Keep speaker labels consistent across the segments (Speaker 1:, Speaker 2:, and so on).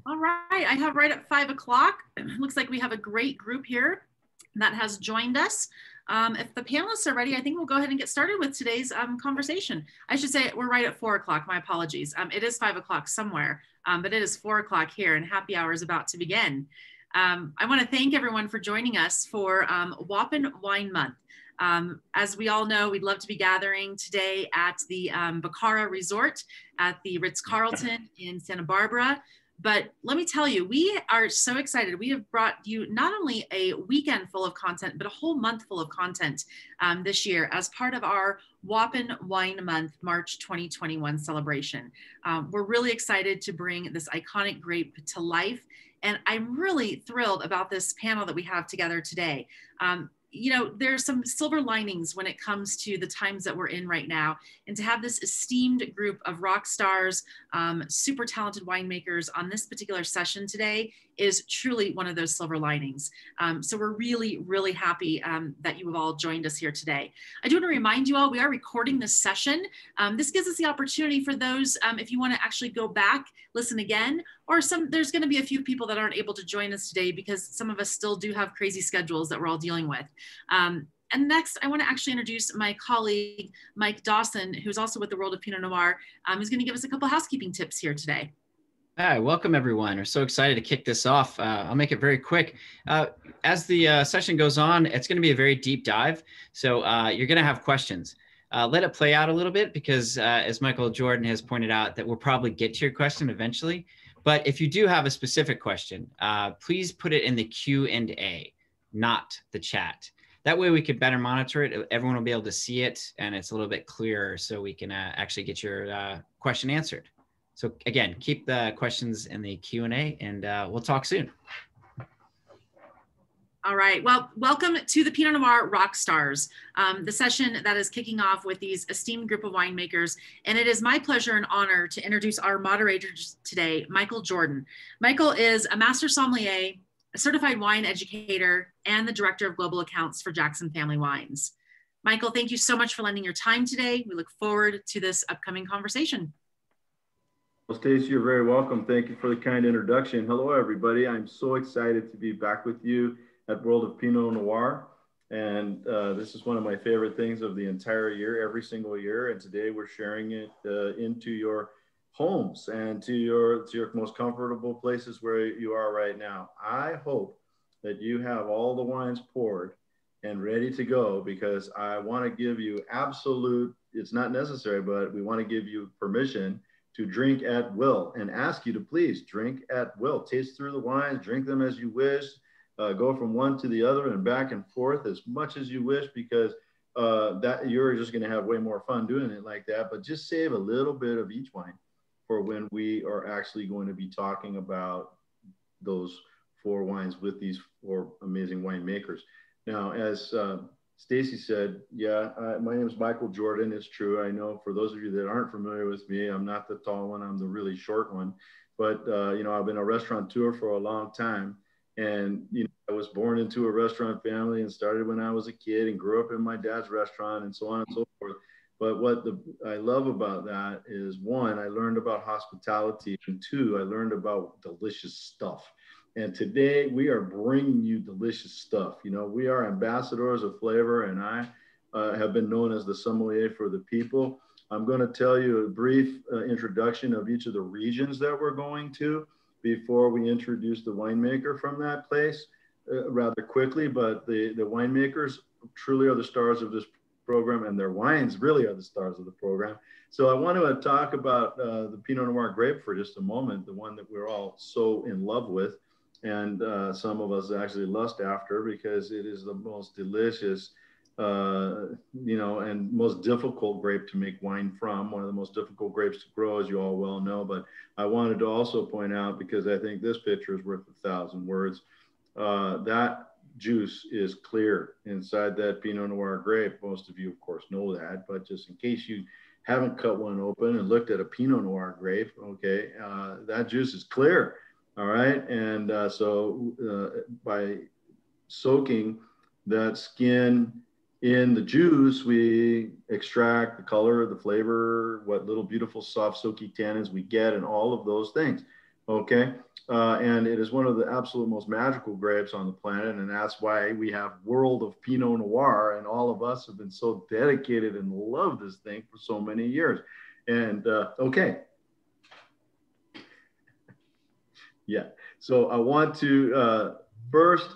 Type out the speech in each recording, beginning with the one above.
Speaker 1: All right, I have right at 5 o'clock. Looks like we have a great group here that has joined us. If the panelists are ready, I think we'll go ahead and get started with today's conversation. I should say we're right at 4 o'clock, my apologies. It is 5 o'clock somewhere, but it is 4 o'clock here and happy hour is about to begin. I wanna thank everyone for joining us for WOPN Wine Month. As we all know, we'd love to be gathering today at the Bacara Resort at the Ritz-Carlton in Santa Barbara. But let me tell you, we are so excited. We have brought you not only a weekend full of content, but a whole month full of content this year as part of our WOPN Wine Month March 2021 celebration. We're really excited to bring this iconic grape to life. And I'm really thrilled about this panel that we have together today. You know, there's some silver linings when it comes to the times that we're in right now. And to have this esteemed group of rock stars, super talented winemakers on this particular session today is truly one of those silver linings. So we're really, really happy that you have all joined us here today. I do want to remind you all, we are recording this session. This gives us the opportunity for those, if you want to actually go back, listen again, or there's going to be a few people that aren't able to join us today because some of us still do have crazy schedules that we're all dealing with. And next, I want to actually introduce my colleague, Mike Dawson, who's also with the World of Pinot Noir, who's going to give us a couple housekeeping tips here today.
Speaker 2: Hi, welcome everyone. We're so excited to kick this off. I'll make it very quick. As the session goes on, it's going to be a very deep dive. So you're going to have questions. Let it play out a little bit because as Michael Jordan has pointed out, that we'll probably get to your question eventually. But if you do have a specific question, please put it in the Q&A, not the chat. That way we could better monitor it. Everyone will be able to see it and it's a little bit clearer so we can actually get your question answered. So again, keep the questions in the Q&A and we'll talk soon.
Speaker 1: All right, well, welcome to the Pinot Noir Rockstars, the session that is kicking off with these esteemed group of winemakers. And it is my pleasure and honor to introduce our moderators today, Michael Jordan. Michael is a master sommelier, a certified wine educator, and the director of global accounts for Jackson Family Wines. Michael, thank you so much for lending your time today. We look forward to this upcoming conversation.
Speaker 3: Well, Stacey, you're very welcome. Thank you for the kind introduction. Hello, everybody. I'm so excited to be back with you at World of Pinot Noir. And this is one of my favorite things of the entire year, every single year. And today we're sharing it into your homes and to your most comfortable places where you are right now. I hope that you have all the wines poured and ready to go because I want to give you absolute, it's not necessary, but we want to give you permission to drink at will and ask you to please drink at will. Taste through the wines, drink them as you wish, go from one to the other and back and forth as much as you wish because that you're just gonna have way more fun doing it like that, but just save a little bit of each wine for when we are actually going to be talking about those 4 wines with these 4 amazing winemakers. Now, as Stacey said, yeah, my name is Michael Jordan. It's true. I know for those of you that aren't familiar with me, I'm not the tall one. I'm the really short one. But, you know, I've been a restaurateur for a long time. And, you know, I was born into a restaurant family and started when I was a kid and grew up in my dad's restaurant and so on and so forth. But what I love about that is 1, I learned about hospitality, and 2, I learned about delicious stuff. And today we are bringing you delicious stuff. You know, we are ambassadors of flavor, and I have been known as the sommelier for the people. I'm going to tell you a brief introduction of each of the regions that we're going to before we introduce the winemaker from that place rather quickly. But the winemakers truly are the stars of this program, and their wines really are the stars of the program. So I want to talk about the Pinot Noir grape for just a moment, the one that we're all so in love with. And some of us actually lust after because it is the most delicious, you know, and most difficult grape to make wine from, one of the most difficult grapes to grow, as you all well know. But I wanted to also point out, because I think this picture is worth 1,000 words, that juice is clear inside that Pinot Noir grape. Most of you, of course, know that, but just in case you haven't cut one open and looked at a Pinot Noir grape, okay, that juice is clear. All right, and so by soaking that skin in the juice, we extract the color, the flavor, what little beautiful soft silky tannins we get, and all of those things. Okay. And it is one of the absolute most magical grapes on the planet. And that's why we have World of Pinot Noir. And all of us have been so dedicated and love this thing for so many years. And okay. Yeah. So I want to first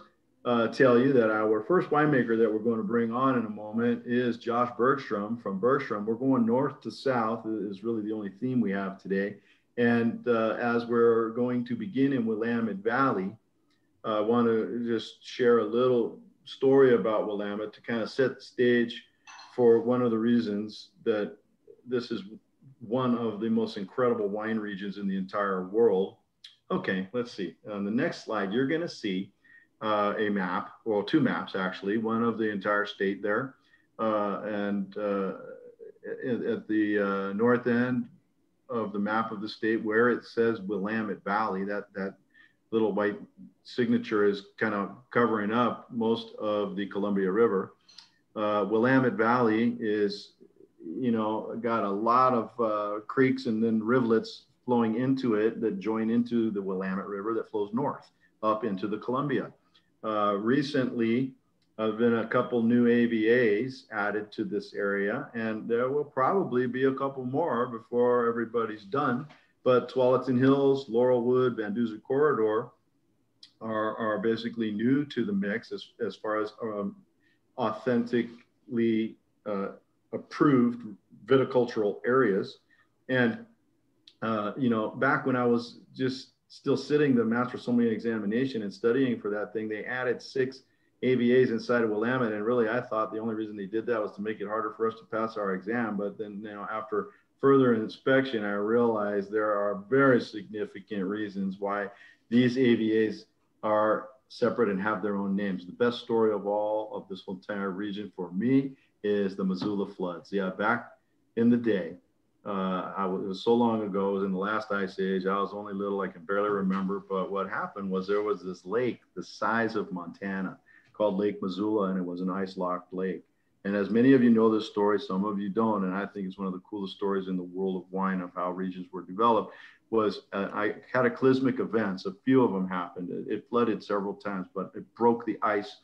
Speaker 3: tell you that our first winemaker that we're going to bring on in a moment is Josh Bergstrom from Bergstrom. We're going north to south is really the only theme we have today. And as we're going to begin in Willamette Valley, I want to just share a little story about Willamette to kind of set the stage for one of the reasons that this is one of the most incredible wine regions in the entire world. Okay, let's see. On the next slide, you're going to see a map, well, two maps actually, one of the entire state there, and at the north end of the map of the state where it says Willamette Valley, that little white signature is kind of covering up most of the Columbia River. Willamette Valley is, you know, got a lot of creeks and then rivulets flowing into it that join into the Willamette River that flows north up into the Columbia. Recently, there have been a couple new AVAs added to this area, and there will probably be a couple more before everybody's done. But Tualatin Hills, Laurelwood, Van Duzer Corridor are basically new to the mix as far as authentically approved viticultural areas. And, you know, back when I was just still sitting the master sommelier examination and studying for that thing, they added 6 AVAs inside of Willamette. And really, I thought the only reason they did that was to make it harder for us to pass our exam. But then, you know, after further inspection, I realized there are very significant reasons why these AVAs are separate and have their own names. The best story of all of this entire region for me is the Missoula floods. Yeah, back in the day, it was so long ago, it was in the last ice age. I was only little, I can barely remember. But what happened was there was this lake the size of Montana called Lake Missoula, and it was an ice-locked lake. And as many of you know this story, some of you don't, and I think it's one of the coolest stories in the world of wine of how regions were developed, was cataclysmic events. A few of them happened. It flooded several times, but it broke the ice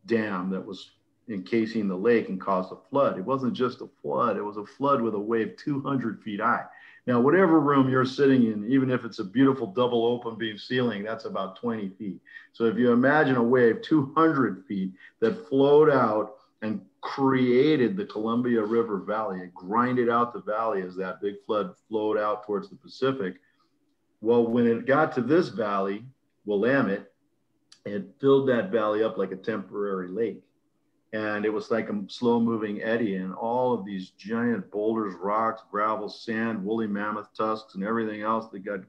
Speaker 3: dam that was encasing the lake and caused a flood. It wasn't just a flood, it was a flood with a wave 200 feet high. Now, whatever room you're sitting in, even if it's a beautiful double open beam ceiling, that's about 20 feet. So if you imagine a wave 200 feet that flowed out and created the Columbia River Valley, it grinded out the valley as that big flood flowed out towards the Pacific. Well, when it got to this valley, Willamette, it filled that valley up like a temporary lake. And it was like a slow moving eddy, and all of these giant boulders, rocks, gravel, sand, woolly mammoth tusks, and everything else that got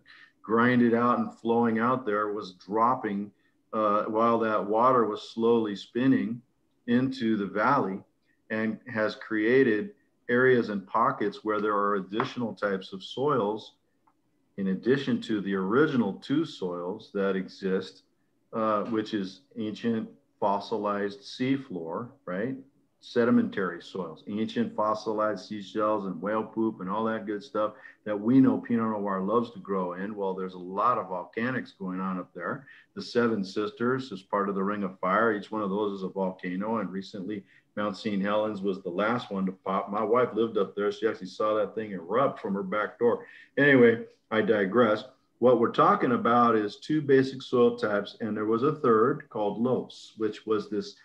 Speaker 3: grinded out and flowing out there was dropping while that water was slowly spinning into the valley, and has created areas and pockets where there are additional types of soils in addition to the original 2 soils that exist, which is ancient fossilized seafloor, right? Sedimentary soils, ancient fossilized seashells and whale poop and all that good stuff that we know Pinot Noir loves to grow in. Well, there's a lot of volcanics going on up there. The 7 Sisters is part of the Ring of Fire. Each one of those is a volcano, and recently Mount St. Helens was the last one to pop. My wife lived up there. She actually saw that thing erupt from her back door. Anyway, I digress. What we're talking about is 2 basic soil types, and there was a third called loess, which was this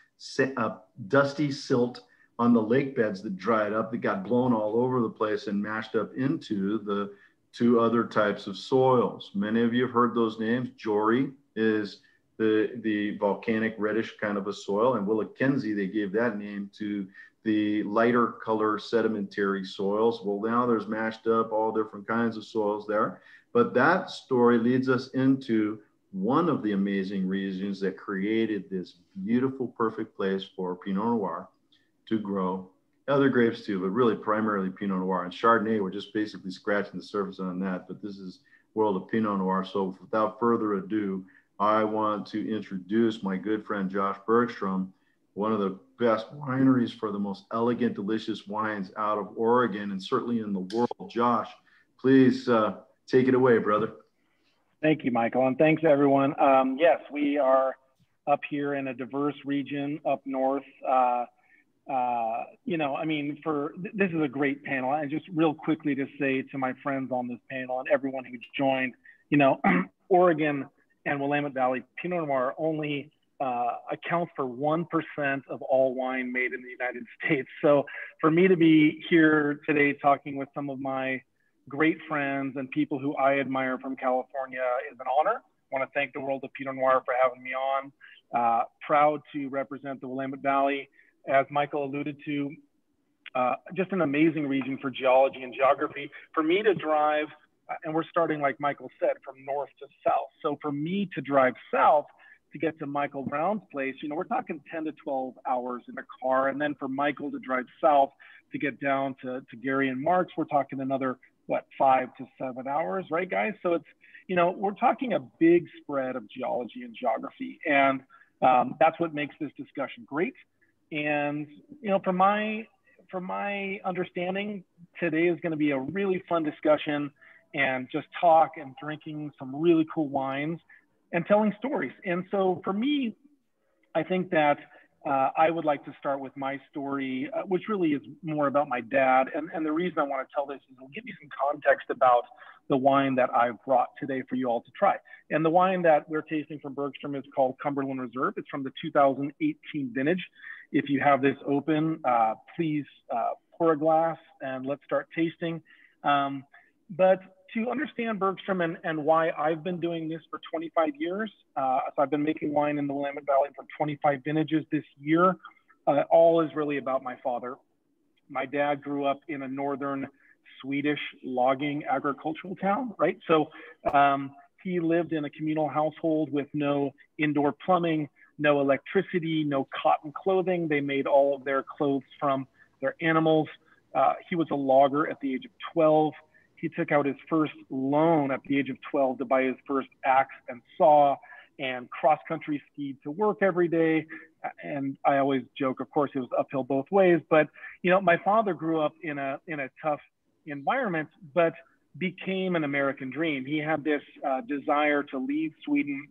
Speaker 3: dusty silt on the lake beds that dried up, that got blown all over the place and mashed up into the 2 other types of soils. Many of you have heard those names. Jory is the volcanic reddish kind of a soil, and Willackenzie, they gave that name to the lighter color sedimentary soils. Well, now there's mashed up all different kinds of soils there. But that story leads us into one of the amazing regions that created this beautiful, perfect place for Pinot Noir to grow. Other grapes too, but really primarily Pinot Noir. And Chardonnay, we're just basically scratching the surface on that, but this is world of Pinot Noir. So without further ado, I want to introduce my good friend, Josh Bergstrom, one of the best wineries for the most elegant, delicious wines out of Oregon and certainly in the world. Josh, please, take it away, brother.
Speaker 4: Thank you, Michael, and thanks everyone. Yes, we are up here in a diverse region up north. You know, I mean, this is a great panel. And just real quickly to say to my friends on this panel and everyone who's joined, you know, Oregon and Willamette Valley Pinot Noir only accounts for 1% of all wine made in the United States. So for me to be here today talking with some of my great friends and people who I admire from California is an honor. I want to thank the World of Pinot Noir for having me on. Proud to represent the Willamette Valley. As Michael alluded to, just an amazing region for geology and geography. For me to drive, and we're starting, like Michael said, from north to south. So for me to drive south to get to Michael Browne's place, you know, we're talking 10 to 12 hours in a car. And then for Michael to drive south to get down to Gary and Mark's, we're talking another, what, 5 to 7 hours, right, guys? So it's, you know, we're talking a big spread of geology and geography. And that's what makes this discussion great. And, you know, from my understanding, today is going to be a really fun discussion and just talk and drinking some really cool wines and telling stories. And so for me, I think that I would like to start with my story, which really is more about my dad. And the reason I want to tell this is I'll give you some context about the wine that I've brought today for you all to try. And the wine that we're tasting from Bergstrom is called Cumberland Reserve. It's from the 2018 vintage. If you have this open, please pour a glass and let's start tasting. But to understand Bergstrom and why I've been doing this for 25 years, so I've been making wine in the Willamette Valley for 25 vintages this year, all is really about my father. My dad grew up in a northern Swedish logging agricultural town, right? So he lived in a communal household with no indoor plumbing, no electricity, no cotton clothing. They made all of their clothes from their animals. He was a logger at the age of 12. He took out his first loan at the age of 12 to buy his first axe and saw and cross-country skied to work every day. And I always joke, of course, it was uphill both ways. But, you know, my father grew up in a tough environment, but became an American dream. He had this desire to leave Sweden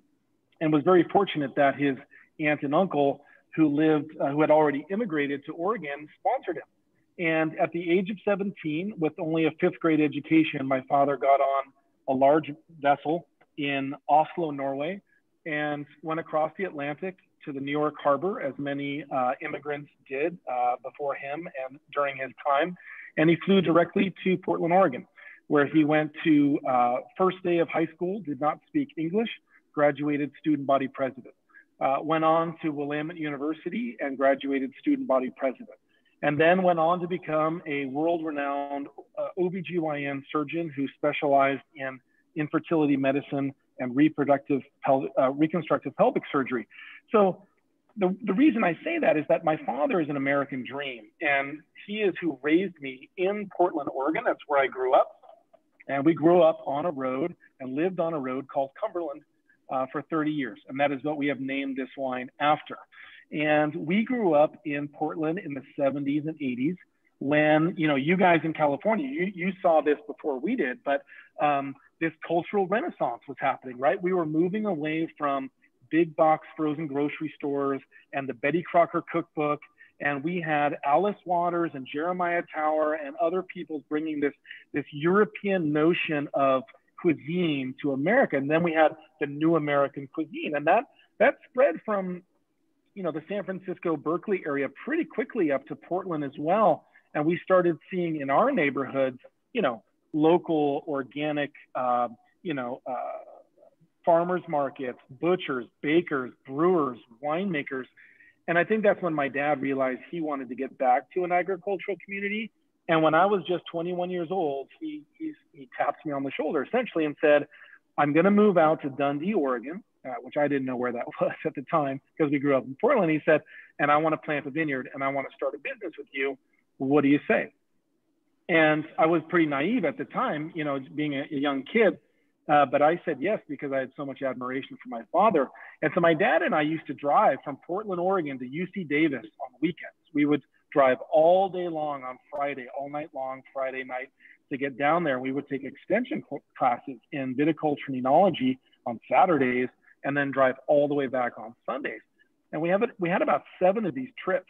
Speaker 4: and was very fortunate that his aunt and uncle who had already immigrated to Oregon sponsored him. And at the age of 17, with only a 5th grade education, my father got on a large vessel in Oslo, Norway, and went across the Atlantic to the New York harbor, as many immigrants did before him and during his time. And he flew directly to Portland, Oregon, where he went to first day of high school, did not speak English, graduated student body president. Went on to Willamette University and graduated student body president. And then went on to become a world-renowned OBGYN surgeon who specialized in infertility medicine and reconstructive pelvic surgery. So the reason I say that is that my father is an American dream, and he is who raised me in Portland, Oregon. That's where I grew up. And we grew up on a road and lived on a road called Cumberland for 30 years. And that is what we have named this wine after. And we grew up in Portland in the 70s and 80s when, you know, you guys in California, you saw this before we did, but this cultural renaissance was happening, right? We were moving away from big box frozen grocery stores and the Betty Crocker cookbook. And we had Alice Waters and Jeremiah Tower and other people bringing this European notion of cuisine to America. And then we had the new American cuisine. And that spread from, you know, the San Francisco, Berkeley area pretty quickly up to Portland as well. And we started seeing in our neighborhoods, you know, local organic, farmers markets, butchers, bakers, brewers, winemakers. And I think that's when my dad realized he wanted to get back to an agricultural community. And when I was just 21 years old, he tapped me on the shoulder essentially and said, I'm going to move out to Dundee, Oregon, which I didn't know where that was at the time because we grew up in Portland. He said, and I want to plant a vineyard and I want to start a business with you. What do you say? And I was pretty naive at the time, you know, being a young kid, but I said yes because I had so much admiration for my father. And so my dad and I used to drive from Portland, Oregon to UC Davis on the weekends. We would drive all day long on Friday, all night long, Friday night, to get down there. We would take extension classes in viticulture and enology on Saturdays and then drive all the way back on Sundays. And we had about 7 of these trips.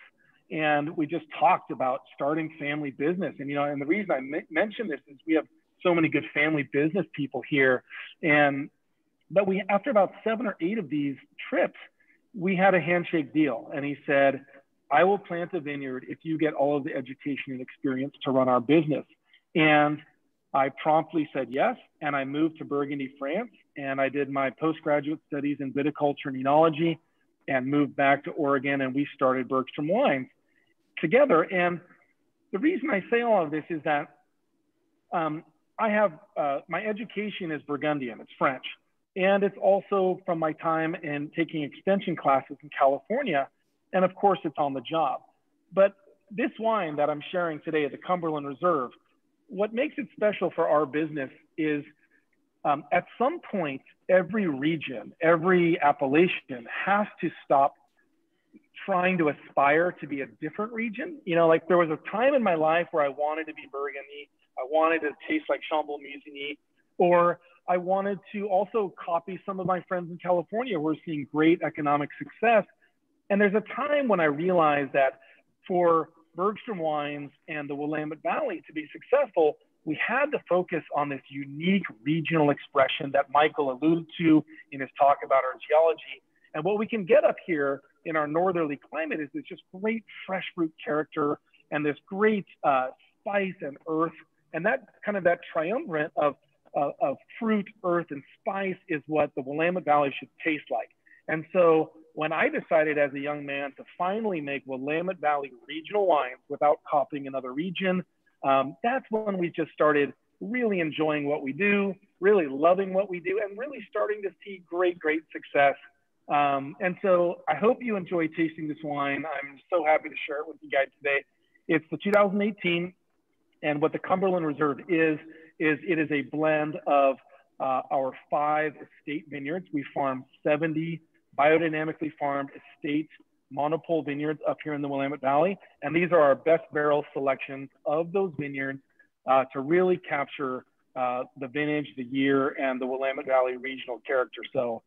Speaker 4: And we just talked about starting family business. And, you know, and the reason I mention this is we have so many good family business people here. But after about 7 or 8 of these trips, we had a handshake deal. And he said, I will plant a vineyard if you get all of the education and experience to run our business. And I promptly said yes. And I moved to Burgundy, France. And I did my postgraduate studies in viticulture and enology and moved back to Oregon. And we started Bergstrom Wines together. And the reason I say all of this is that I have, my education is Burgundian, it's French. And it's also from my time in taking extension classes in California. And of course, it's on the job. But this wine that I'm sharing today, the Cumberland Reserve, what makes it special for our business is at some point, every region, every appellation has to stop trying to aspire to be a different region. You know, like there was a time in my life where I wanted to be Burgundy. I wanted to taste like Chambord-Musigny, or I wanted to also copy some of my friends in California who are seeing great economic success. And there's a time when I realized that for Bergstrom wines and the Willamette Valley to be successful, we had to focus on this unique regional expression that Michael alluded to in his talk about our geology. And what we can get up here in our northerly climate is this just great fresh fruit character and this great spice and earth. And that kind of that triumvirate of fruit, earth, and spice is what the Willamette Valley should taste like. And so when I decided as a young man to finally make Willamette Valley regional wines without copying another region, that's when we just started really enjoying what we do, really loving what we do, and really starting to see great, great success. And so I hope you enjoy tasting this wine. I'm so happy to share it with you guys today. It's the 2018, and what the Cumberland Reserve is it is a blend of our 5 estate vineyards. We farm 70 biodynamically farmed estate monopole vineyards up here in the Willamette Valley. And these are our best barrel selections of those vineyards to really capture the vintage, the year, and the Willamette Valley regional character. So,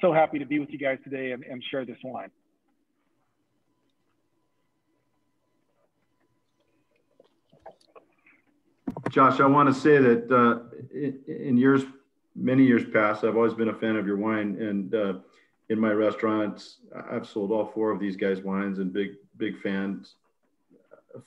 Speaker 4: so happy to be with you guys today and share this wine.
Speaker 3: Josh, I want to say that in many years past, I've always been a fan of your wine, and in my restaurants, I've sold all 4 of these guys' wines, and big fan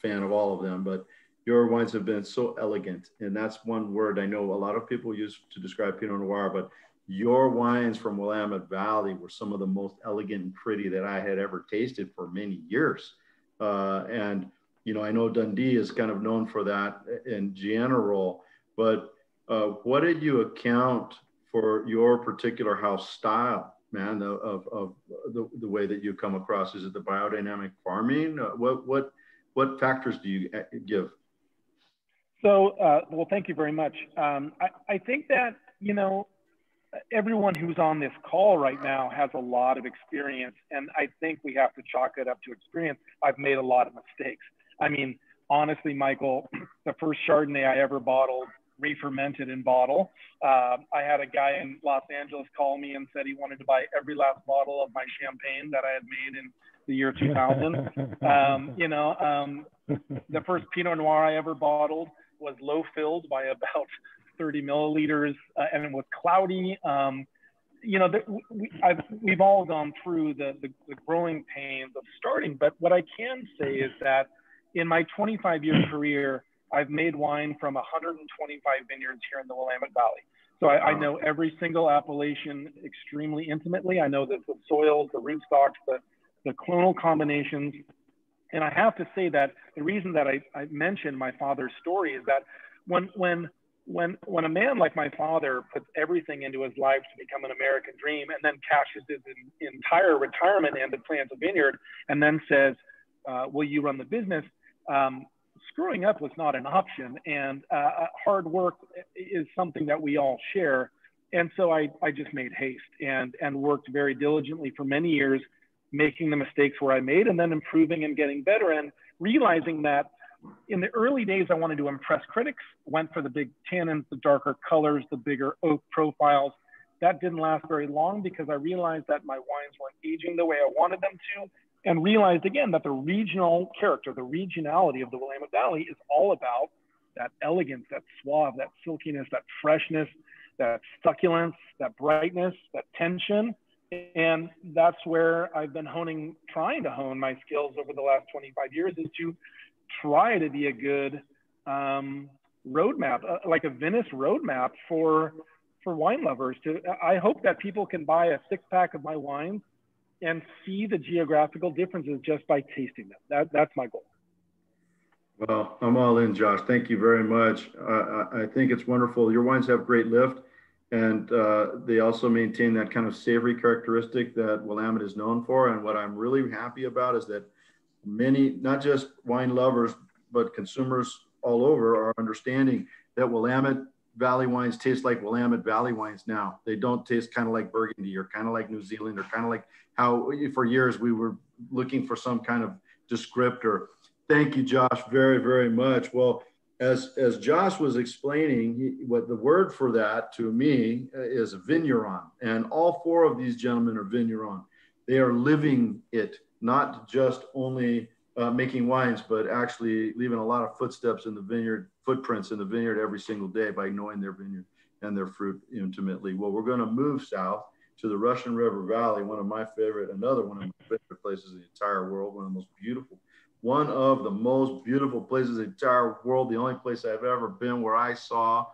Speaker 3: of all of them. But your wines have been so elegant, and that's one word I know a lot of people use to describe Pinot Noir. But your wines from Willamette Valley were some of the most elegant and pretty that I had ever tasted for many years, and you know, I know Dundee is kind of known for that in general, but what did you account for your particular house style, man, of the way that you come across? Is it the biodynamic farming? What factors do you give?
Speaker 4: So, well, thank you very much. I think that, you know, everyone who's on this call right now has a lot of experience, and I think we have to chalk it up to experience. I've made a lot of mistakes. I mean, honestly, Michael, the first Chardonnay I ever bottled, re-fermented in bottle. I had a guy in Los Angeles call me and said he wanted to buy every last bottle of my champagne that I had made in the year 2000. You know, the first Pinot Noir I ever bottled was low filled by about 30 milliliters, and it was cloudy. You know, we've all gone through the growing pains of starting, but what I can say is that in my 25-year career, I've made wine from 125 vineyards here in the Willamette Valley. So I know every single appellation extremely intimately. I know the soils, the rootstocks, the clonal combinations. And I have to say that the reason that I mentioned my father's story is that when a man like my father puts everything into his life to become an American dream and then cashes his entire retirement in to plant a vineyard and then says, will you run the business? Screwing up was not an option, and hard work is something that we all share. And so I just made haste and worked very diligently for many years, making the mistakes where I made and then improving and getting better and realizing that in the early days, I wanted to impress critics, went for the big tannins, the darker colors, the bigger oak profiles. That didn't last very long because I realized that my wines weren't aging the way I wanted them to, and realized again that the regional character, the regionality of the Willamette Valley is all about that elegance, that suave, that silkiness, that freshness, that succulence, that brightness, that tension. And that's where I've been trying to hone my skills over the last 25 years, is to try to be a good roadmap, like a Venice roadmap for wine lovers. I hope that people can buy a 6-pack of my wines and see the geographical differences just by tasting them. That's my goal.
Speaker 3: Well, I'm all in, Josh. Thank you very much. I think it's wonderful. Your wines have great lift, and they also maintain that kind of savory characteristic that Willamette is known for. And what I'm really happy about is that many, not just wine lovers, but consumers all over are understanding that Willamette Valley wines taste like Willamette Valley wines now. They don't taste kind of like Burgundy or kind of like New Zealand or kind of like how for years we were looking for some kind of descriptor. Thank you, Josh, very, very much. Well, as Josh was explaining, what the word for that to me is vigneron. And all 4 of these gentlemen are vigneron. They are living it, not just only making wines, but actually leaving a lot of footsteps in the vineyard, footprints in the vineyard every single day by knowing their vineyard and their fruit intimately. Well, we're going to move south to the Russian River Valley, another one of my favorite places in the entire world, one of the most beautiful places in the entire world, the only place I've ever been where I saw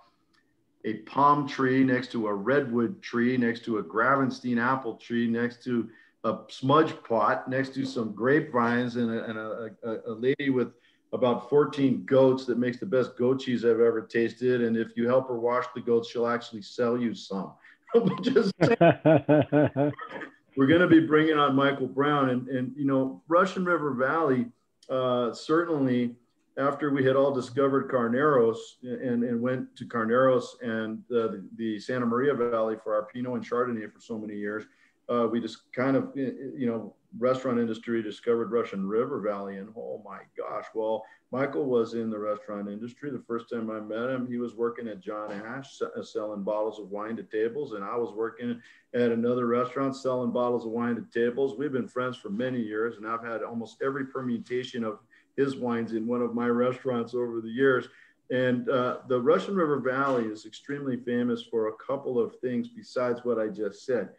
Speaker 3: a palm tree next to a redwood tree, next to a Gravenstein apple tree, next to a smudge pot, next to some grapevines, and a lady with about 14 goats that makes the best goat cheese I've ever tasted. And if you help her wash the goats, she'll actually sell you some. Just we're going to be bringing on Michael Browne, and you know, Russian River Valley, certainly after we had all discovered Carneros and went to Carneros and the Santa Maria Valley for our Pinot and Chardonnay for so many years, we just kind of, you know, restaurant industry discovered Russian River Valley, and oh my gosh, well, Michael was in the restaurant industry. The first time I met him, he was working at John Ash selling bottles of wine to tables, and I was working at another restaurant selling bottles of wine to tables. We've been friends for many years, and I've had almost every permutation of his wines in one of my restaurants over the years. And the Russian River Valley is extremely famous for a couple of things besides what I just said.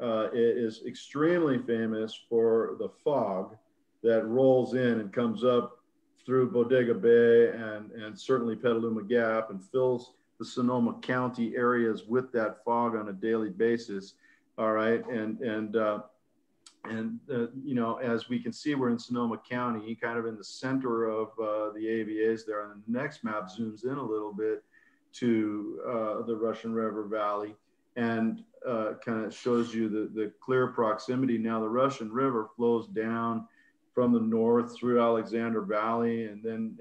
Speaker 3: It is extremely famous for the fog that rolls in and comes up through Bodega Bay and certainly Petaluma Gap and fills the Sonoma County areas with that fog on a daily basis. All right. And you know, as we can see, we're in Sonoma County, kind of in the center of the AVAs there. And the next map zooms in a little bit to the Russian River Valley and kind of shows you the clear proximity. Now, the Russian River flows down from the north through Alexander Valley, and then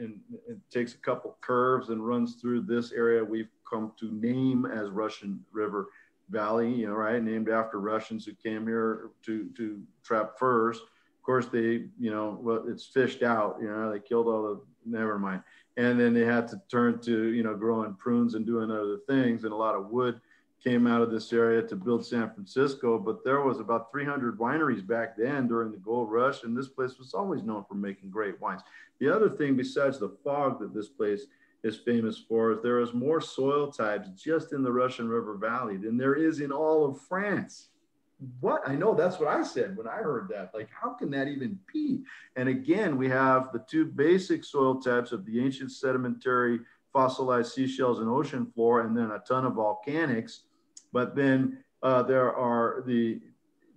Speaker 3: it takes a couple curves and runs through this area we've come to name as Russian River Valley, you know, right? Named after Russians who came here to trap furs. Of course, they, you know, well, it's fished out, you know, they killed all the, never mind. And then they had to turn to, you know, growing prunes and doing other things, and a lot of wood came out of this area to build San Francisco. But there was about 300 wineries back then during the gold rush, and this place was always known for making great wines. The other thing besides the fog that this place is famous for is there is more soil types just in the Russian River Valley than there is in all of France. What? I know that's what I said when I heard that. Like, how can that even be? And again, we have the 2 basic soil types of the ancient sedimentary fossilized seashells and ocean floor, and then a ton of volcanics. But then there are the,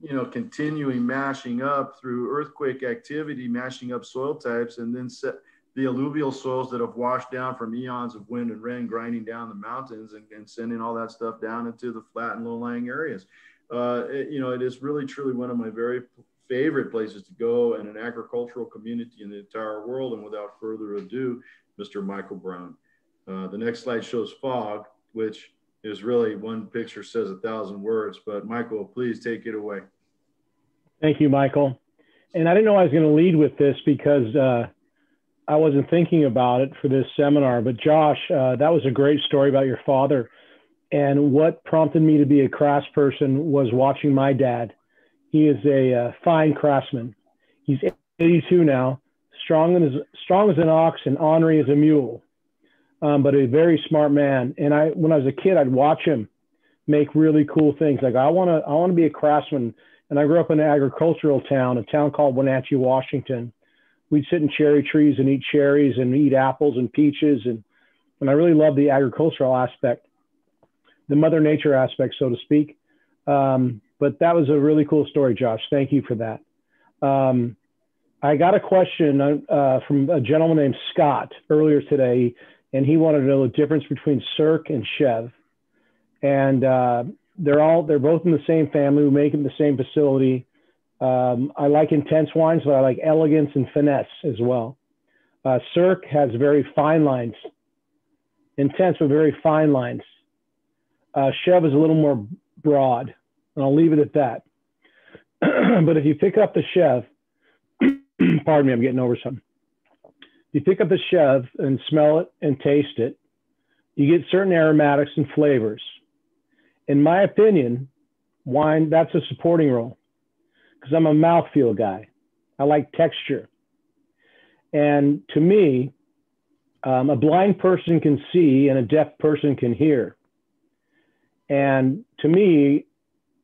Speaker 3: you know, continuing mashing up through earthquake activity, mashing up soil types, and then the alluvial soils that have washed down from eons of wind and rain grinding down the mountains and sending all that stuff down into the flat and low-lying areas. You know, it is really, truly one of my very favorite places to go, and an agricultural community in the entire world. And without further ado, Mr. Michael Browne. The next slide shows fog, which is really one picture says 1,000 words, but Michael, please take it away.
Speaker 5: Thank you, Michael. And I didn't know I was going to lead with this because I wasn't thinking about it for this seminar, but Josh, that was a great story about your father. And what prompted me to be a craftsperson was watching my dad. He is a fine craftsman. He's 82 now, strong as an ox and ornery as a mule, but a very smart man. And when I was a kid, I'd watch him make really cool things. Like I want to be a craftsman. And I grew up in an agricultural town, a town called Wenatchee, Washington. We'd sit in cherry trees and eat cherries and eat apples and peaches. And I really loved the agricultural aspect, the Mother Nature aspect, so to speak. But that was a really cool story, Josh. Thank you for that. I got a question from a gentleman named Scott earlier today, and he wanted to know the difference between CIRQ and CHEV. And they're both in the same family. We make it in the same facility. I like intense wines, but I like elegance and finesse as well. CIRQ has very fine lines, intense but very fine lines. CHEV is a little more broad, and I'll leave it at that. But if you pick up the CHEV, pardon me, I'm getting over something. If you pick up the CHEV and smell it and taste it, you get certain aromatics and flavors. In my opinion, wine, that's a supporting role because I'm a mouthfeel guy. I like texture. And to me, a blind person can see and a deaf person can hear. And to me,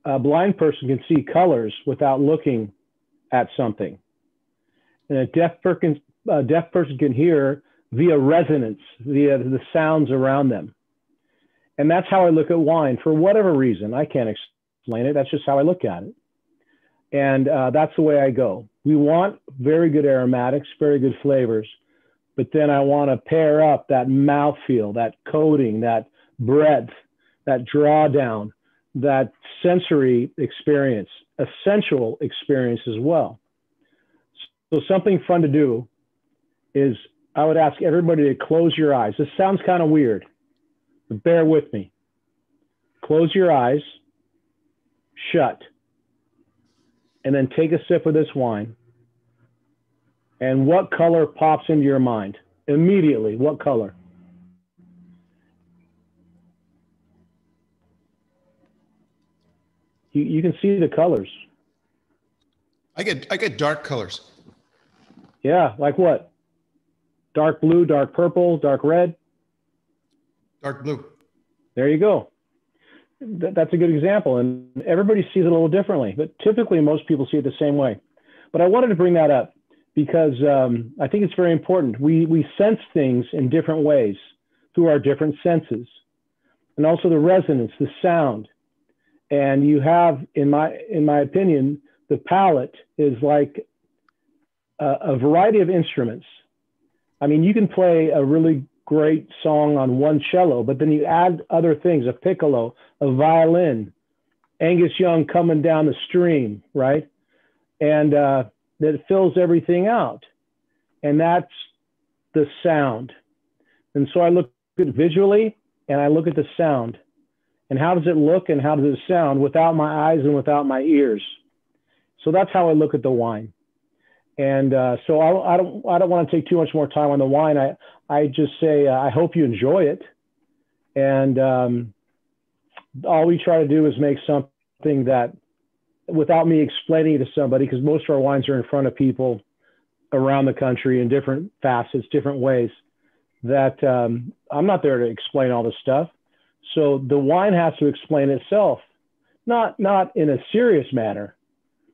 Speaker 5: a blind person can see colors without looking at something. And a deaf person can hear via resonance, via the sounds around them. And that's how I look at wine for whatever reason. I can't explain it. That's just how I look at it. And that's the way I go. We want very good aromatics, very good flavors, but then I want to pair up that mouthfeel, that coating, that breadth, that drawdown, that sensory experience, a sensual experience as well. So something fun to do is I would ask everybody to close your eyes. This sounds kind of weird, but bear with me. Close your eyes, shut, and then take a sip of this wine. And what color pops into your mind? Immediately, what color? You can see the colors.
Speaker 6: I get dark colors.
Speaker 5: Yeah, like what? Dark blue, dark purple, dark red?
Speaker 6: Dark blue.
Speaker 5: There you go. That's a good example. And everybody sees it a little differently, but typically most people see it the same way. But I wanted to bring that up because I think it's very important. We sense things in different ways through our different senses. And also the resonance, the sound. And you have, in my opinion, the palette is like a variety of instruments. I mean, you can play a really great song on one cello, but then you add other things, a piccolo, a violin, Angus Young coming down the stream, right? And that fills everything out. And that's the sound. And so I look at it visually and I look at the sound. And how does it look and how does it sound without my eyes and without my ears? So that's how I look at the wine. And so I don't want to take too much more time on the wine. I just say, I hope you enjoy it. And all we try to do is make something that, without me explaining it to somebody, because most of our wines are in front of people around the country in different facets, different ways, that I'm not there to explain all this stuff. So the wine has to explain itself, not in a serious manner.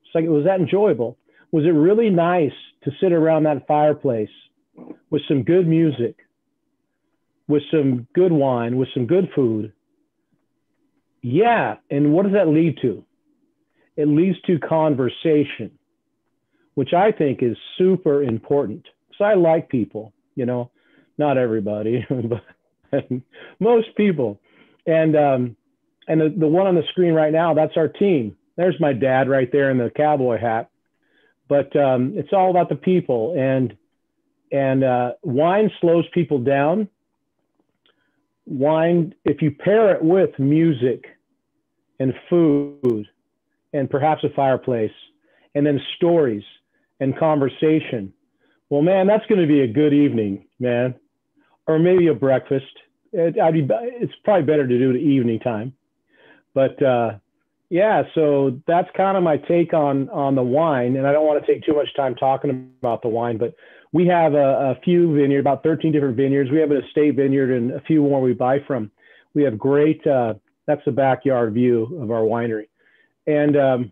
Speaker 5: It's like, was that enjoyable? Was it really nice to sit around that fireplace with some good music, with some good wine, with some good food? Yeah. And what does that lead to? It leads to conversation, which I think is super important. So I like people, not everybody, but most people. And the one on the screen right now, that's our team. There's my dad right there in the cowboy hat. But it's all about the people. And wine slows people down. Wine, if you pair it with music and food and perhaps a fireplace, and then stories and conversation, Well, man, that's going to be a good evening, man, or maybe a breakfast. It's probably better to do it evening time. But yeah, so that's kind of my take on the wine. And I don't want to take too much time talking about the wine, but we have a few vineyards, about 13 different vineyards. We have an estate vineyard and a few more we buy from. We have great, that's the backyard view of our winery. And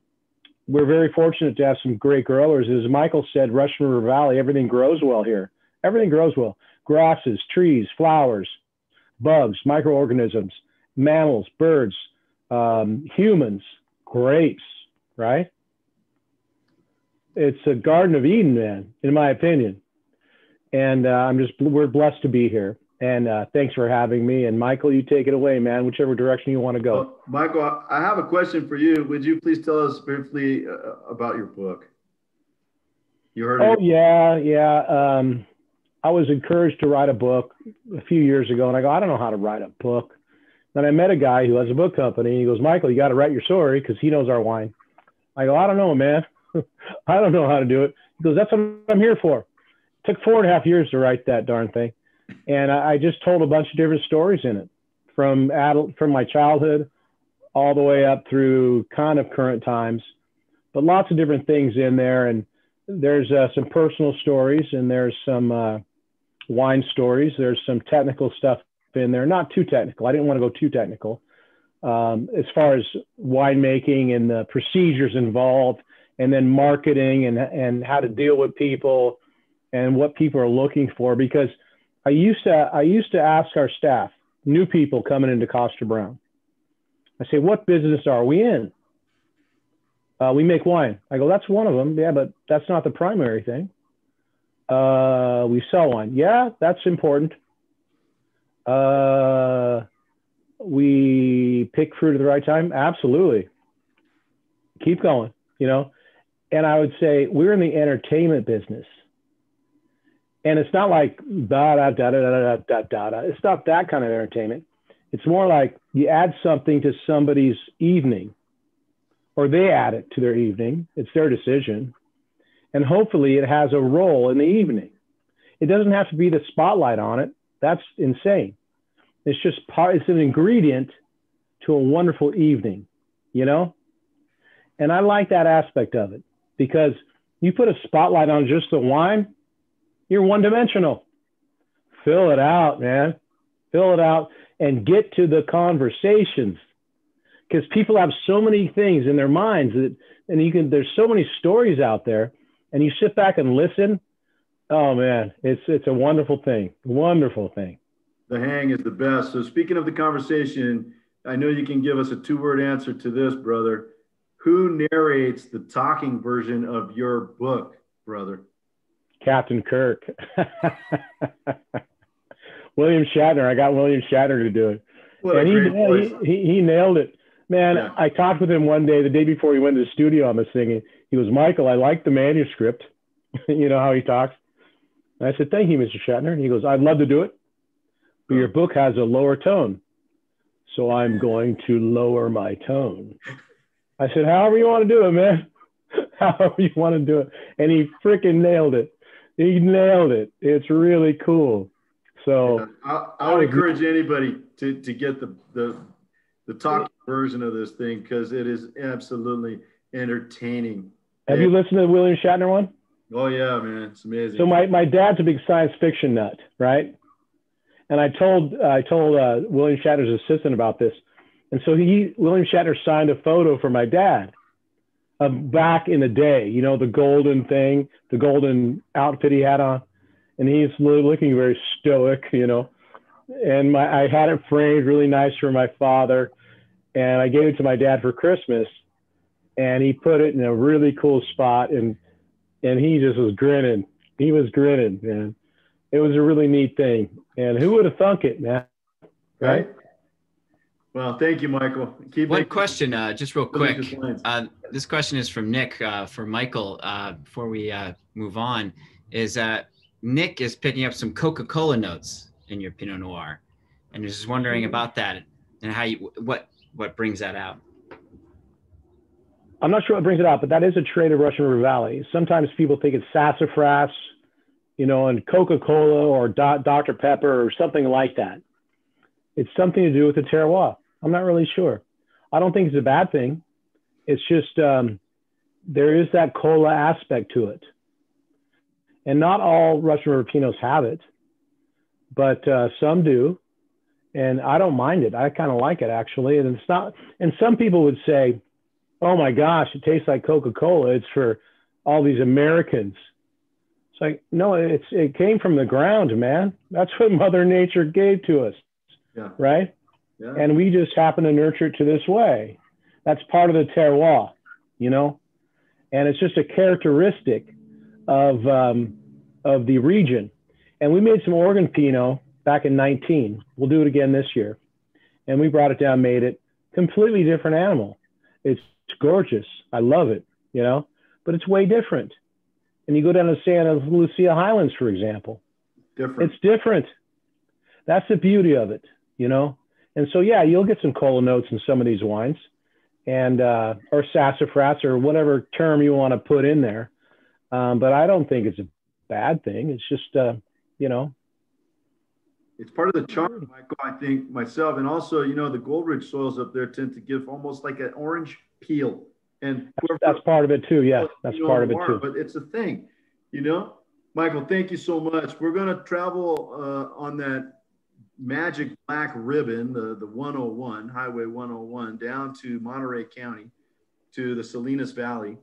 Speaker 5: we're very fortunate to have some great growers. As Michael said, Russian River Valley, everything grows well here. Everything grows well. Grasses, trees, flowers, bugs, microorganisms, mammals, birds, humans, grapes, right? It's a Garden of Eden, man, in my opinion. And we're blessed to be here. And thanks for having me. And Michael, you take it away, man, whichever direction you want to go.
Speaker 3: Well, Michael, I have a question for you. Would you please tell us briefly about your book? You heard of it?
Speaker 5: Yeah. I was encouraged to write a book a few years ago, and I go, I don't know how to write a book. Then I met a guy who has a book company. And he goes, Michael, you got to write your story because he knows our wine. I go, I don't know, man. I don't know how to do it. He goes, that's what I'm here for. It took 4.5 years to write that darn thing. And I just told a bunch of different stories in it, from my childhood all the way up through kind of current times, but lots of different things in there. And there's some personal stories, and there's some wine stories. There's some technical stuff in there, not too technical. I didn't want to go too technical as far as winemaking and the procedures involved, and then marketing and how to deal with people and what people are looking for. Because I used to ask our staff, new people coming into Koster Browne, I say, what business are we in? We make wine. I go, that's one of them. Yeah, but that's not the primary thing. We sell wine. Yeah, that's important. We pick fruit at the right time. Absolutely. Keep going, And I would say we're in the entertainment business. And it's not like It's not that kind of entertainment. It's more like you add something to somebody's evening, or they add it to their evening. It's their decision. And hopefully it has a role in the evening. It doesn't have to be the spotlight on it. That's insane. It's just it's an ingredient to a wonderful evening, And I like that aspect of it, because you put a spotlight on just the wine, you're one-dimensional. Fill it out, man. Fill it out and get to the conversations, because people have so many things in their minds there's so many stories out there, and you sit back and listen. Oh man, it's a wonderful thing. Wonderful thing.
Speaker 3: The hang is the best. So speaking of the conversation, I know you can give us a 2-word answer to this, brother. Who narrates the talking version of your book, brother?
Speaker 5: Captain Kirk. William Shatner. I got William Shatner to do it. And he nailed it. Man, yeah. I talked with him one day, the day before he went to the studio on this thing. And he goes, Michael, I like the manuscript. You know how he talks? And I said, thank you, Mr. Shatner. And he goes, I'd love to do it, but your book has a lower tone. So I'm going to lower my tone. I said, however you want to do it, man. However you want to do it. And he freaking nailed it. He nailed it. It's really cool. So
Speaker 3: yeah, I would encourage anybody to get the talk version of this thing, because it is absolutely entertaining.
Speaker 5: Have you listened to the William Shatner one?
Speaker 3: Oh yeah, man, it's amazing.
Speaker 5: So my dad's a big science fiction nut, right? And I told William Shatner's assistant about this, and so William Shatner signed a photo for my dad back in the day, the golden thing, the golden outfit he had on, and he's looking very stoic, And I had it framed really nice for my father, and I gave it to my dad for Christmas, and he put it in a really cool spot, and he just was grinning. He was grinning, man. It was a really neat thing. And who would have thunk it, man? Right?
Speaker 3: Well, thank you, Michael.
Speaker 2: One question, just real quick. This question is from Nick for Michael before we move on. Is Nick is picking up some Coca-Cola notes in your Pinot Noir, and is just wondering about that and how what brings that out.
Speaker 5: I'm not sure what brings it out, but that is a trait of Russian River Valley. Sometimes people think it's sassafras you know, and Coca-Cola or Dr. Pepper or something like that. It's something to do with the terroir. I'm not really sure. I don't think it's a bad thing. It's just there is that cola aspect to it. And not all Russian River Pinots have it, but some do. And I don't mind it. I kind of like it, actually. And it's not, and some people would say, oh my gosh, it tastes like Coca-Cola. It's for all these Americans. It's like, no, it came from the ground, man. That's what Mother Nature gave to us, right? Yeah. And we just happen to nurture it to this way. That's part of the terroir, you know? And it's just a characteristic of the region. And we made some Oregon Pinot back in 19. We'll do it again this year. And we brought it down, made it completely different animal. It's gorgeous. I love it, you know, but it's way different. And you go down to Santa Lucia Highlands, for example. Different. It's different. That's the beauty of it, you know? And so, yeah, you'll get some cola notes in some of these wines and, or sassafras or whatever term you want to put in there. But I don't think it's a bad thing. It's just, you know.
Speaker 3: It's part of the charm, Michael, I think, myself. And also, you know, the Gold-rich soils up there tend to give almost like an orange peel. And
Speaker 5: that's part of it too. Yeah, that's part of it too.
Speaker 3: But it's a thing, you know. Michael, thank you so much. We're going to travel on that magic black ribbon, the 101, Highway 101, down to Monterey County, to the Salinas Valley.